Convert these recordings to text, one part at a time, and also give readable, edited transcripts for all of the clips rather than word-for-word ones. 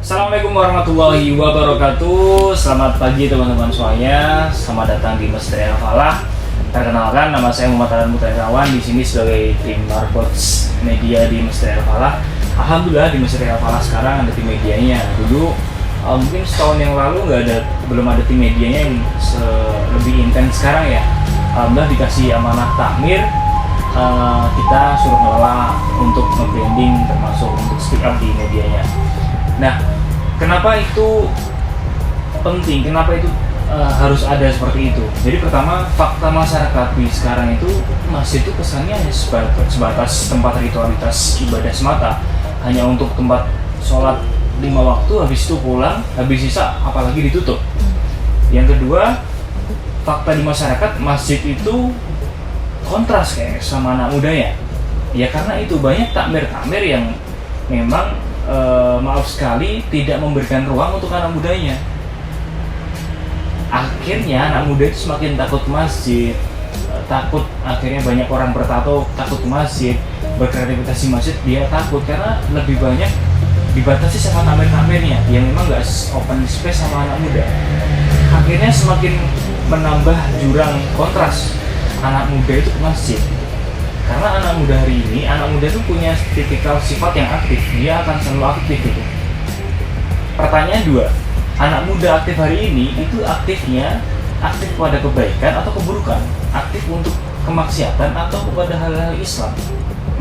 Assalamualaikum warahmatullahi wabarakatuh. Selamat pagi teman-teman semuanya. Selamat datang di Masjid Al-Falah. Perkenalkan, nama saya Muhammad Mutahirawan. Di sini sebagai tim Marbots Media di Masjid Al-Falah. Alhamdulillah di Masjid Al-Falah sekarang ada tim medianya. Dulu mungkin setahun yang lalu belum ada tim medianya yang lebih intens sekarang ya. Alhamdulillah dikasih amanah takmir. Kita suruh ngelola untuk nge-branding termasuk untuk speak up di medianya. Nah, kenapa itu penting? Kenapa itu harus ada seperti itu? Jadi pertama, fakta masyarakat di sekarang itu masjid itu kesannya hanya sebatas tempat ritualitas ibadah semata, hanya untuk tempat sholat 5 waktu, habis itu pulang, habis sisa apalagi ditutup. Yang kedua, fakta di masyarakat masjid itu kontras kayak sama anak mudanya. Ya karena itu banyak takmir-takmir yang memang maaf sekali tidak memberikan ruang untuk anak mudanya. Akhirnya anak muda itu semakin takut masjid, akhirnya banyak orang bertato takut masjid, berkreativitas di masjid dia takut karena lebih banyak dibatasi sama takmir-takmirnya yang memang nggak open space sama anak muda. Akhirnya semakin menambah jurang kontras anak muda itu ke masjid. Karena anak muda hari ini, anak muda itu punya tipikal sifat yang aktif, dia akan selalu aktif gitu. Pertanyaan dua, anak muda aktif hari ini itu aktif pada kebaikan atau keburukan, aktif untuk kemaksiatan atau kepada hal-hal Islam.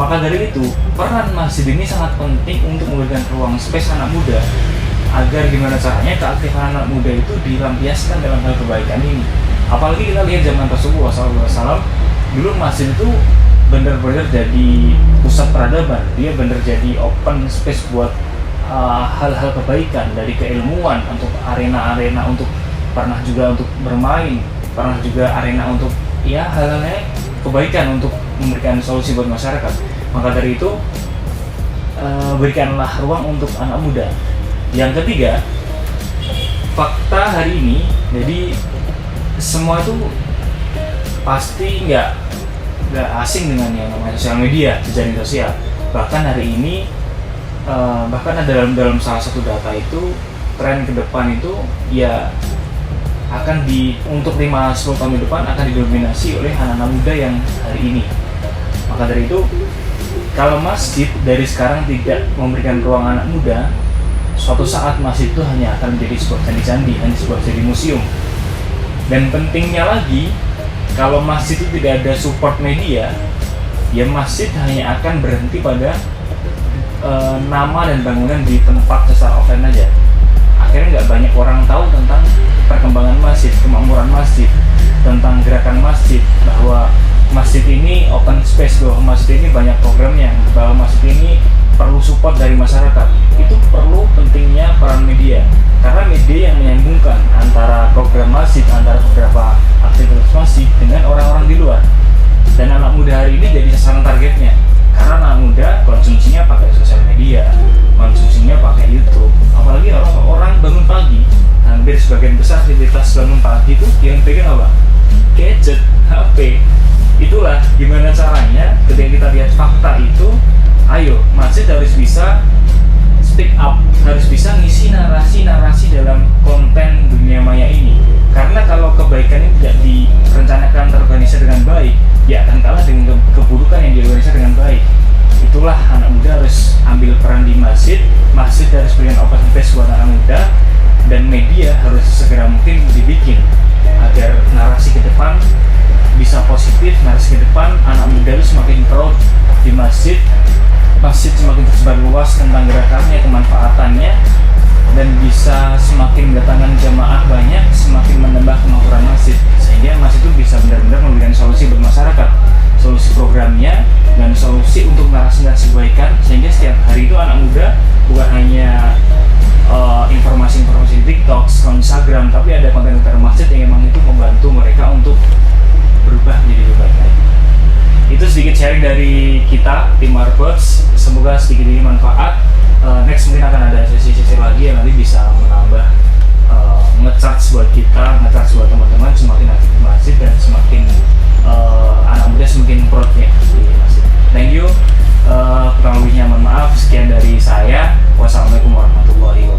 Maka dari itu, peran masjid ini sangat penting untuk memberikan ruang space anak muda agar gimana caranya keaktifan anak muda itu dilampiaskan dalam hal kebaikan ini. Apalagi kita lihat zaman Rasulullah SAW, dulu masjid itu benar-benar jadi pusat peradaban, dia benar jadi open space buat hal-hal kebaikan, dari keilmuan untuk arena-arena untuk pernah juga untuk bermain, pernah juga arena untuk ya hal-halnya kebaikan untuk memberikan solusi buat masyarakat. Maka dari itu berikanlah ruang untuk anak muda. Yang ketiga, fakta hari ini, jadi semua itu pasti nggak asing dengan yang namanya sosial media, jejaring sosial. Bahkan hari ini, bahkan ada dalam salah satu data itu, tren ke depan itu ya akan untuk 5-10 tahun ke depan akan didominasi oleh anak-anak muda yang hari ini. Maka dari itu, kalau masjid dari sekarang tidak memberikan ruang anak muda, suatu saat masjid itu hanya akan menjadi sebuah candi-candi, hanya sebuah jadi museum. Dan pentingnya lagi, kalau masjid itu tidak ada support media, ya masjid hanya akan berhenti pada nama dan bangunan di tempat secara offline aja. Akhirnya nggak banyak orang tahu tentang perkembangan masjid, kemakmuran masjid, tentang gerakan masjid, bahwa masjid ini open space, bahwa masjid ini banyak programnya, bahwa masjid ini perlu support dari masyarakat. Itu perlu pentingnya peran media, karena media yang menyambungkan antara program masjid, antara beberapa aktivitas masjid dengan orang-orang di luar. Dan anak muda hari ini jadi sasaran targetnya, karena anak muda konsumsinya pakai sosial media, konsumsinya pakai YouTube. Apalagi orang bangun pagi, hampir sebagian besar aktivitas bangun pagi itu yang pegang apa? Gadget, HP. Itulah gimana caranya ketika kita lihat fakta itu, ayo masjid harus bisa speak up, harus bisa ngisi narasi-narasi dalam konten dunia maya ini. Karena kalau kebaikan ini tidak direncanakan terorganisir dengan baik, ya akan kalah dengan keburukan yang diorganisir dengan baik. Itulah anak muda harus ambil peran di masjid, masjid harus berikan open space buat anak muda, dan media harus segera mungkin dibikin agar narasi ke depan bisa positif, narasi ke depan anak muda itu semakin proud di masjid, masjid semakin tersebar luas tentang gerakannya, kemanfaatannya, dan bisa semakin mendatangkan jamaah banyak, semakin menambah kemakmuran masjid, sehingga masjid itu bisa benar-benar memberikan solusi buat masyarakat, solusi programnya, dan solusi untuk narasi-narasi kebaikan, sehingga setiap hari itu anak muda bukan hanya informasi-informasi di TikTok, Instagram, tapi ada konten-konten masjid yang memang itu membantu mereka untuk berubah menjadi lebih baik lagi. Itu sedikit sharing dari kita, tim Marbots. Semoga sedikit ini manfaat. Next mungkin akan ada sesi-sesi lagi yang nanti bisa menambah nge-charge buat kita, nge-charge buat teman-teman semakin aktif di masjid dan semakin anak muda semakin proud ya di masjid. Thank you. Kurang lebihnya mohon maaf. Sekian dari saya. Wassalamualaikum warahmatullahi wabarakatuh.